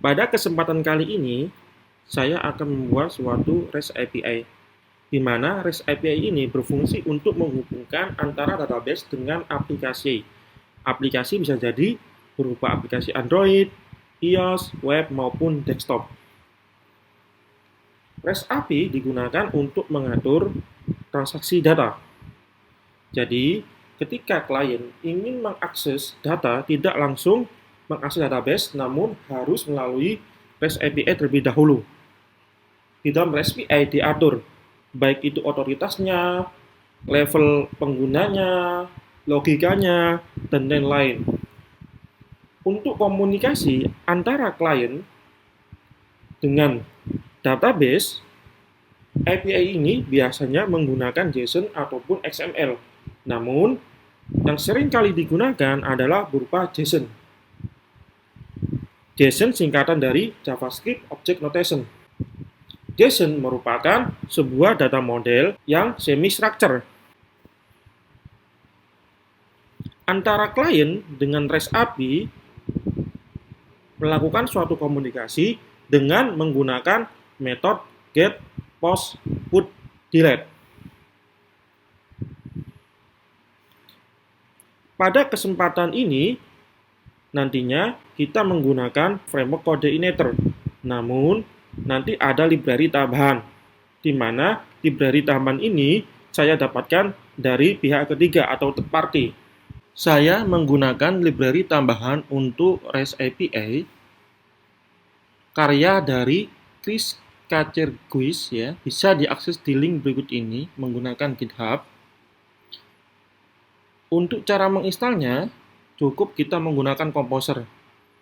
Pada kesempatan kali ini, saya akan membuat suatu REST API, di mana REST API ini berfungsi untuk menghubungkan antara database dengan aplikasi. Aplikasi bisa jadi berupa aplikasi Android, iOS, web, maupun desktop. REST API digunakan untuk mengatur transaksi data. Jadi, ketika klien ingin mengakses data, tidak langsung mengakses database, namun harus melalui REST API terlebih dahulu. Di dalam REST API diatur, baik itu otoritasnya, level penggunanya, logikanya, dan lain-lain. Untuk komunikasi antara klien dengan database, API ini biasanya menggunakan JSON ataupun XML. Namun, yang sering kali digunakan adalah berupa JSON. JSON singkatan dari JavaScript Object Notation. JSON merupakan sebuah data model yang semi-structure. Antara klien dengan REST API melakukan suatu komunikasi dengan menggunakan metode get, post, put, delete. Pada kesempatan ini, nantinya kita menggunakan framework coordinator. Namun, nanti ada library tambahan, di mana library tambahan ini saya dapatkan dari pihak ketiga atau third party. Saya menggunakan library tambahan untuk REST API karya dari Chris Kacerguis, ya, bisa diakses di link berikut ini menggunakan GitHub. Untuk cara menginstalnya, cukup kita menggunakan Composer.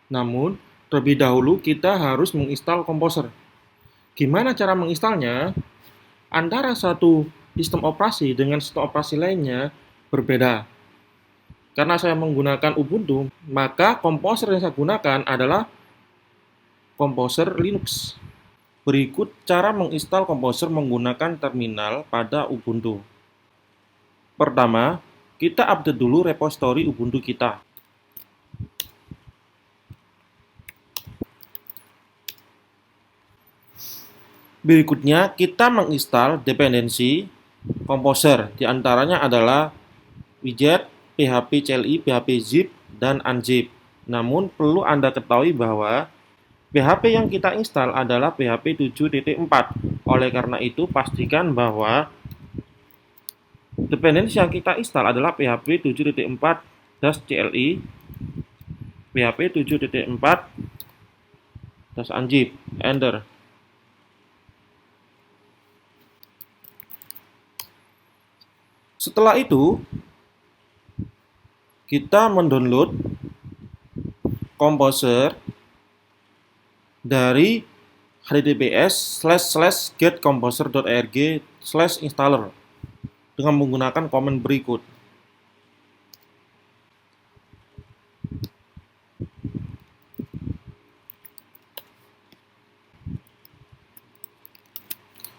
Namun, terlebih dahulu kita harus menginstal Composer. Gimana cara menginstalnya? Antara satu sistem operasi dengan sistem operasi lainnya berbeda. Karena saya menggunakan Ubuntu, maka Composer yang saya gunakan adalah Composer Linux. Berikut cara menginstal Composer menggunakan terminal pada Ubuntu. Pertama, kita update dulu repository Ubuntu kita. Berikutnya, kita menginstal dependensi Composer. Di antaranya adalah widget, PHP CLI, PHP zip, dan unzip. Namun, perlu Anda ketahui bahwa PHP yang kita install adalah PHP 7.4. Oleh karena itu, pastikan bahwa dependensi yang kita install adalah PHP 7.4-CLI, PHP 7.4-unzip. Enter. Setelah itu, kita mendownload Composer dari https://getcomposer.org/installer dengan menggunakan komen berikut.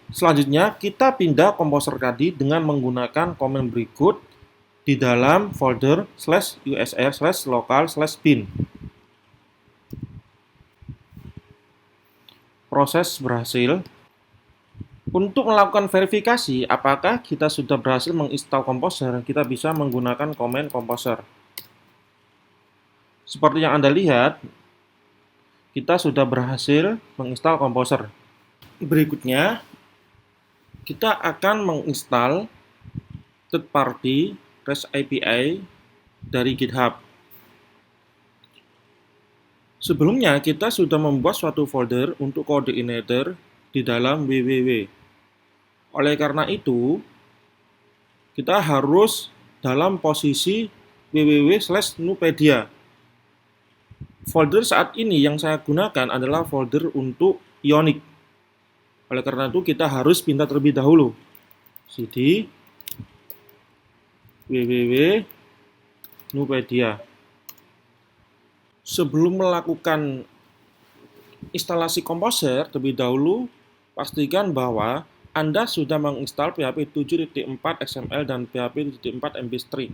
Selanjutnya, kita pindah Composer tadi dengan menggunakan komen berikut di dalam folder /usr/local/bin. Proses berhasil. Untuk melakukan verifikasi apakah kita sudah berhasil menginstal Composer, kita bisa menggunakan komen Composer. Seperti yang Anda lihat, kita sudah berhasil menginstal Composer. Berikutnya, kita akan menginstal third party REST API dari GitHub. Sebelumnya, kita sudah membuat suatu folder untuk coordinator di dalam www. Oleh karena itu, kita harus dalam posisi www/nupedia. Folder saat ini yang saya gunakan adalah folder untuk Ionic. Oleh karena itu, kita harus pindah terlebih dahulu. cd www.nupedia. Sebelum melakukan instalasi Composer, terlebih dahulu pastikan bahwa Anda sudah menginstal PHP 7.4 XML dan PHP 7.4 MB-String.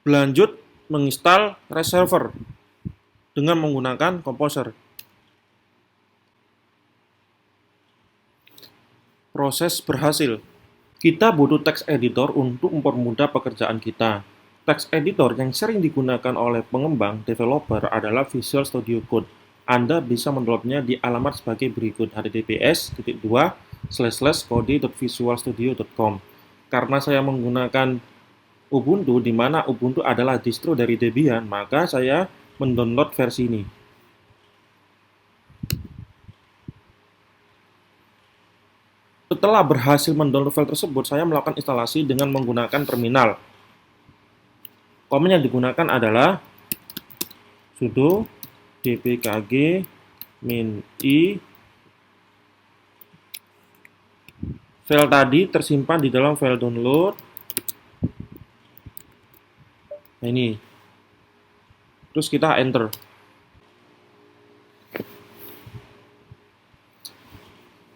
Lanjut menginstal REST server dengan menggunakan Composer. Proses berhasil. Kita butuh text editor untuk mempermudah pekerjaan kita. Text editor yang sering digunakan oleh pengembang developer adalah Visual Studio Code. Anda bisa mendownloadnya di alamat sebagai berikut: https://kode.visualstudio.com. Karena saya menggunakan Ubuntu, di mana Ubuntu adalah distro dari Debian, maka saya mendownload versi ini. Setelah berhasil mendownload file tersebut, saya melakukan instalasi dengan menggunakan terminal. Komen yang digunakan adalah sudo dpkg -i. File tadi tersimpan di dalam file download. Nah, ini. Terus kita enter.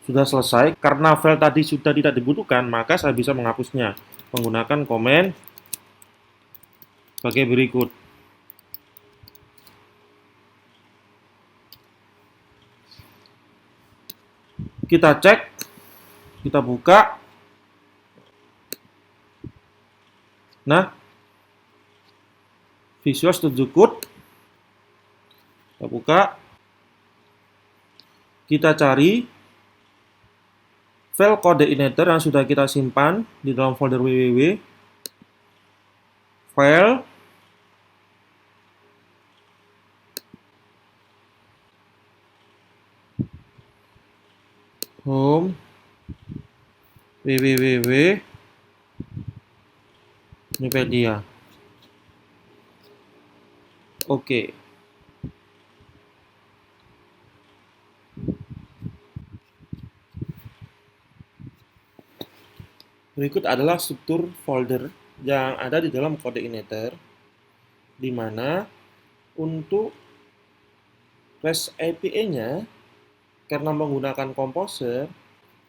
Sudah selesai. Karena file tadi sudah tidak dibutuhkan, maka saya bisa menghapusnya menggunakan komen sebagai berikut. Kita cek, kita buka. Nah, Visual Studio Code. Kita buka. Kita cari file coordinator yang sudah kita simpan di dalam folder www. File. Home. www. Nupedia. Oke. Berikut adalah struktur folder yang ada di dalam coordinator, di mana untuk REST API-nya karena menggunakan Composer,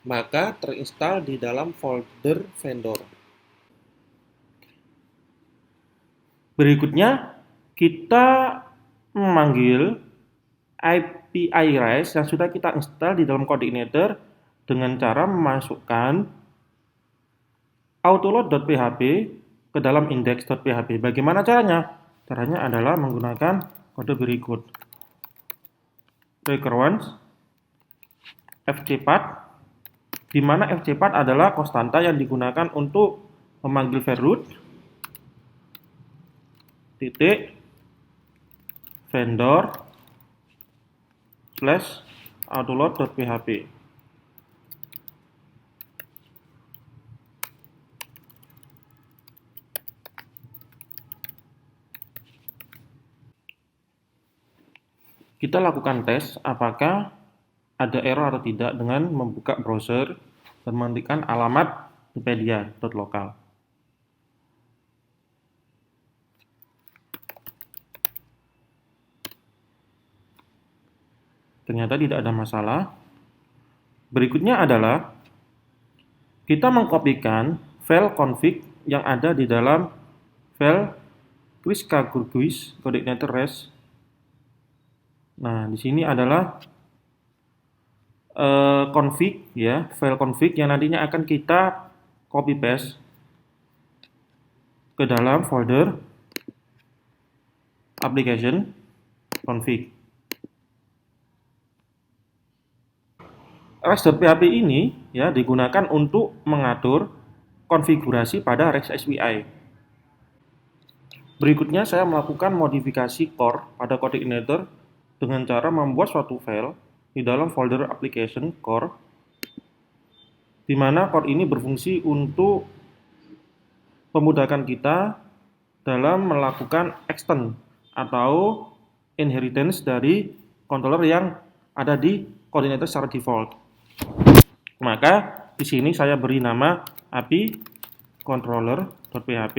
maka terinstall di dalam folder vendor. Berikutnya, kita memanggil API REST yang sudah kita install di dalam coordinator dengan cara memasukkan autoload.php ke dalam index.php. Bagaimana caranya? Caranya adalah menggunakan kode berikut. Requirements fcpath, di mana fcpath adalah konstanta yang digunakan untuk memanggil var titik vendor / autoload.php. Kita lakukan tes apakah ada error atau tidak dengan membuka browser dan mengetikkan alamat nupedia.local. Ternyata tidak ada masalah. Berikutnya adalah kita mengkopikan file config yang ada di dalam file quiz coordinator REST. Nah, di sini adalah config ya, file config yang nantinya akan kita copy paste ke dalam folder application config. REST.php ini ya digunakan untuk mengatur konfigurasi pada REST API. Berikutnya saya melakukan modifikasi core pada coordinator dengan cara membuat suatu file di dalam folder application core, di mana core ini berfungsi untuk memudahkan kita dalam melakukan extend atau inheritance dari controller yang ada di coordinator secara default. Maka di sini saya beri nama API controller.php.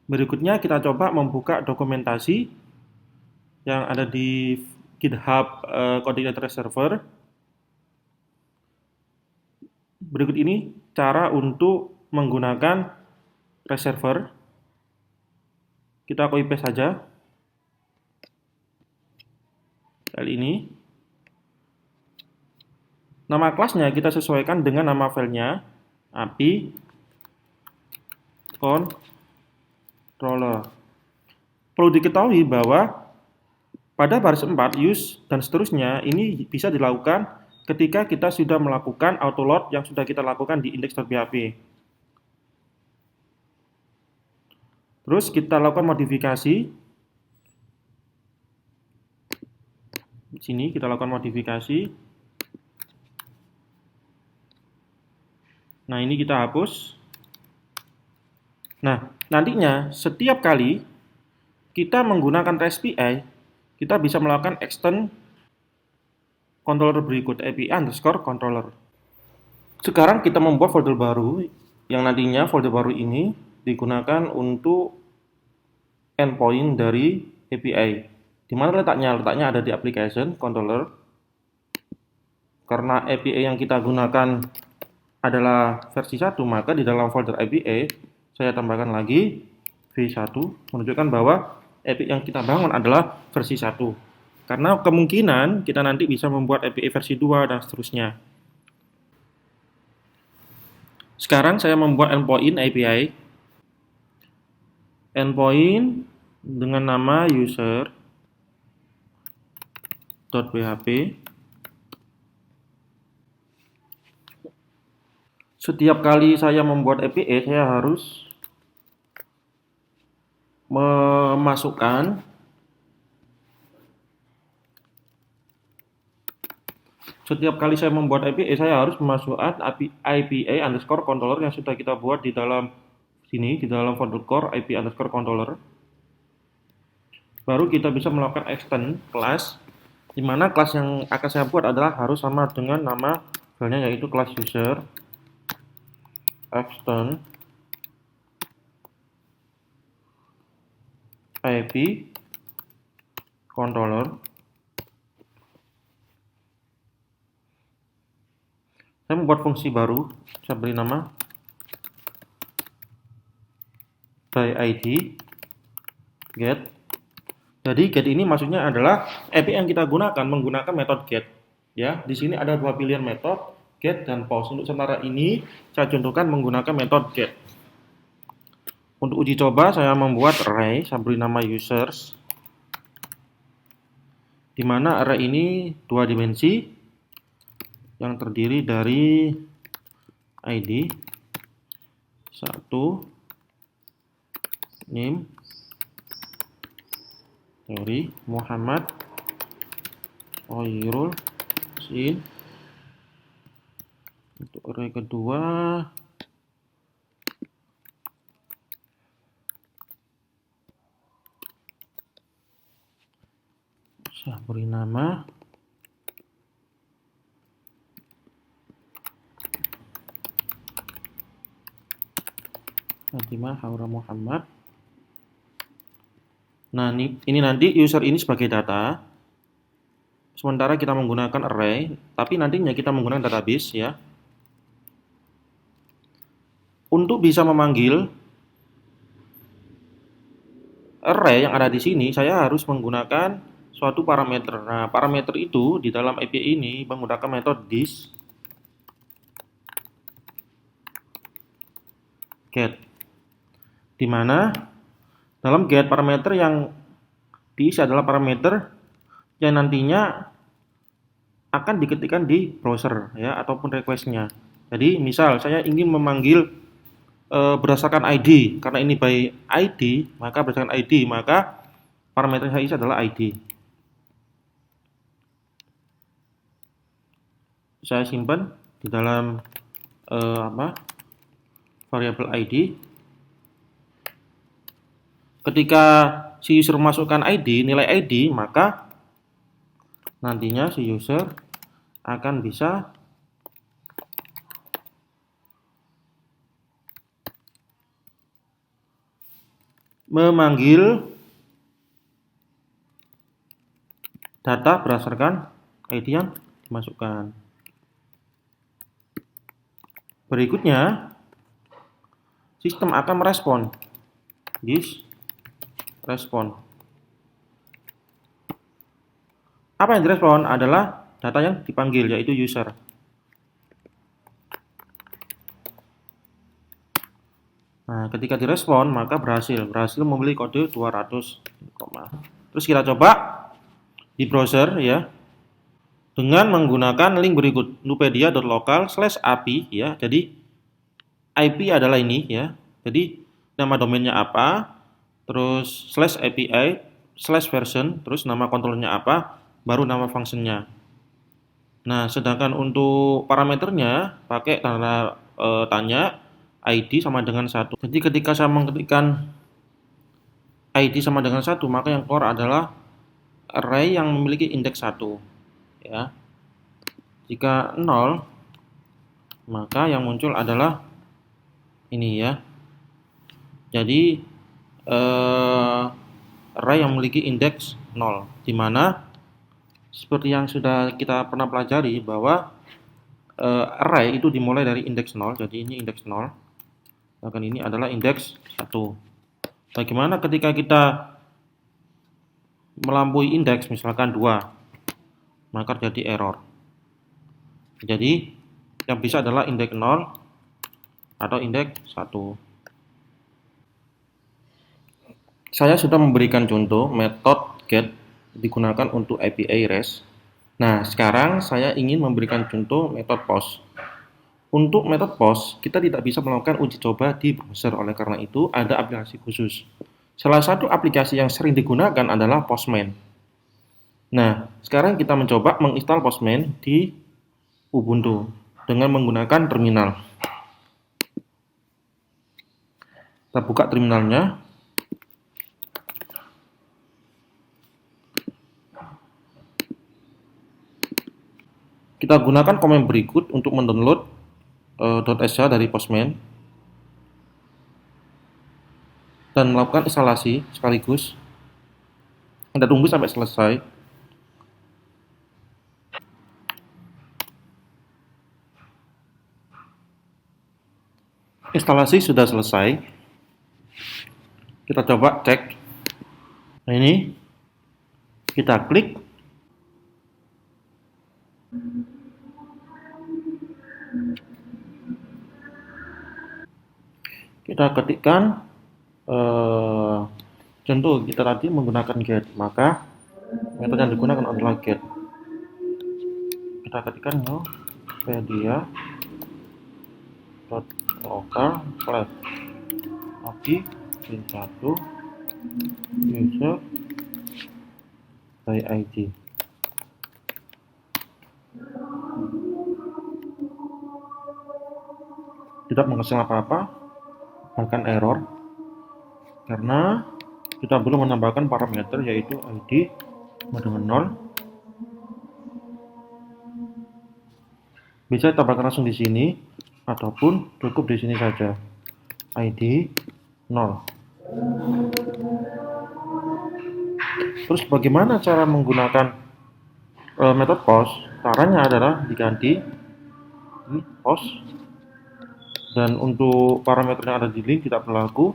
Berikutnya kita coba membuka dokumentasi yang ada di GitHub coordinator server. Berikut ini cara untuk menggunakan REST server. Kita copy paste saja file ini. Nama kelasnya kita sesuaikan dengan nama filenya, API controller. Perlu diketahui bahwa pada baris 4, use, dan seterusnya ini bisa dilakukan ketika kita sudah melakukan autoload yang sudah kita lakukan di index.php. Terus kita lakukan modifikasi. Di sini kita lakukan modifikasi. Nah, ini kita hapus. Nah, nantinya setiap kali kita menggunakan REST API, kita bisa melakukan extend controller berikut, API_controller. Sekarang kita membuat folder baru, yang nantinya folder baru ini digunakan untuk endpoint dari API. Di mana letaknya? Letaknya ada di application controller. Karena API yang kita gunakan adalah versi 1, maka di dalam folder API saya tambahkan lagi v1 menunjukkan bahwa API yang kita bangun adalah versi 1. Karena kemungkinan kita nanti bisa membuat API versi 2 dan seterusnya. Sekarang saya membuat endpoint API. Endpoint dengan nama user.php. Setiap kali saya membuat API, saya harus memasukkan API_controller yang sudah kita buat di dalam sini, di dalam folder core API_controller. Baru kita bisa melakukan extend kelas, di mana kelas yang akan saya buat adalah harus sama dengan nama filenya, yaitu kelas user extend API controller. Saya membuat fungsi baru, saya beri nama by ID get. Jadi get ini maksudnya adalah API yang kita gunakan menggunakan metode get. Ya, di sini ada dua pilihan metode, get dan post. Untuk sementara ini saya contohkan menggunakan metode get. Untuk uji coba saya membuat array, saya beri nama users, di mana array ini dua dimensi yang terdiri dari ID 1, name, teori, Muhammad, Oirul, Sin. Untuk array kedua saya beri nama Fatimah Haura Muhammad. Nah, ini nanti user ini sebagai data. Sementara kita menggunakan array, tapi nantinya kita menggunakan database ya. Untuk bisa memanggil array yang ada di sini, saya harus menggunakan suatu parameter. Nah, parameter itu di dalam API ini menggunakan metode this get, di mana dalam get parameter yang diisi adalah parameter yang nantinya akan diketikkan di browser ya, ataupun requestnya. Jadi misal saya ingin memanggil berdasarkan ID, karena ini by ID, maka berdasarkan ID, maka parameter yang saya isi adalah ID. Saya simpan di dalam variabel ID. Ketika si user memasukkan ID, nilai ID, maka nantinya si user akan bisa memanggil data berdasarkan ID yang dimasukkan. Berikutnya, sistem akan merespon. This respon. Apa yang direspon adalah data yang dipanggil, yaitu user. Nah, ketika direspon, maka berhasil membeli kode 200, terus kita coba di browser ya, dengan menggunakan link berikut, nupedia.local/api ya. Jadi IP adalah ini ya. Jadi nama domainnya apa, terus /API/version, terus nama kontrolnya apa, baru nama functionnya. Nah, sedangkan untuk parameternya pakai tanda tanya ID sama dengan 1. Jadi ketika saya mengetikkan ID sama dengan 1, maka yang keluar adalah array yang memiliki indeks 1 ya. Jika 0, maka yang muncul adalah ini ya. Jadi array yang memiliki indeks 0, di mana seperti yang sudah kita pernah pelajari bahwa array itu dimulai dari indeks 0. Jadi ini indeks 0, sedangkan ini adalah indeks 1. Bagaimana ketika kita melampaui indeks misalkan 2, maka terjadi error. Jadi yang bisa adalah indeks 0 atau indeks 1. Saya sudah memberikan contoh metode get digunakan untuk API REST. Nah, sekarang saya ingin memberikan contoh metode post. Untuk metode post, kita tidak bisa melakukan uji coba di browser, oleh karena itu ada aplikasi khusus. Salah satu aplikasi yang sering digunakan adalah Postman. Nah, sekarang kita mencoba menginstal Postman di Ubuntu dengan menggunakan terminal. Kita buka terminalnya. Kita gunakan komen berikut untuk mendownload .sh dari Postman dan melakukan instalasi sekaligus. Kita tunggu sampai selesai. Instalasi sudah selesai. Kita coba cek. Nah, ini kita klik. Kita ketikkan contoh kita tadi menggunakan get, maka metode yang digunakan adalah get. Kita ketikkan nupedia.local/api 1 user by ID. Tidak menghasilkan apa-apa, bahkan error, karena kita belum menambahkan parameter yaitu ID sama dengan 0. Bisa tambahkan langsung di sini ataupun cukup di sini saja, ID 0. Terus bagaimana cara menggunakan metode post? Caranya adalah diganti ini post, dan untuk parameter yang ada di link tidak berlaku.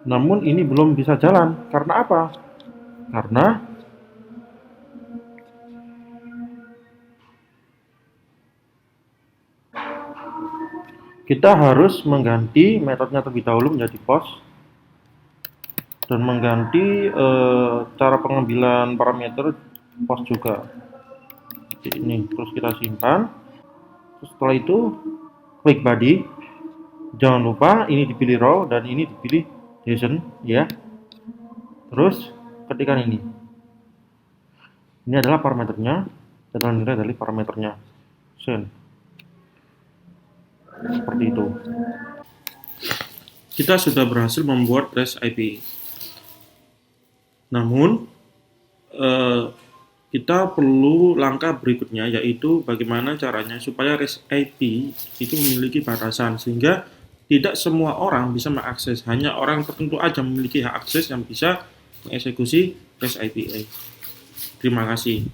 Namun ini belum bisa jalan. Karena apa? Karena kita harus mengganti metodenya terlebih dahulu menjadi post dan mengganti cara pengambilan parameter post juga. Jadi ini terus kita simpan. Terus setelah itu klik body. Jangan lupa ini dipilih row dan ini dipilih JSON ya. Terus ketikkan ini. Ini adalah parameternya, dan nilai dari parameternya. Send. Seperti itu. Kita sudah berhasil membuat REST API. Namun kita perlu langkah berikutnya, yaitu bagaimana caranya supaya REST API itu memiliki batasan sehingga tidak semua orang bisa mengakses, hanya orang tertentu aja memiliki hak akses yang bisa mengeksekusi REST API. Terima kasih.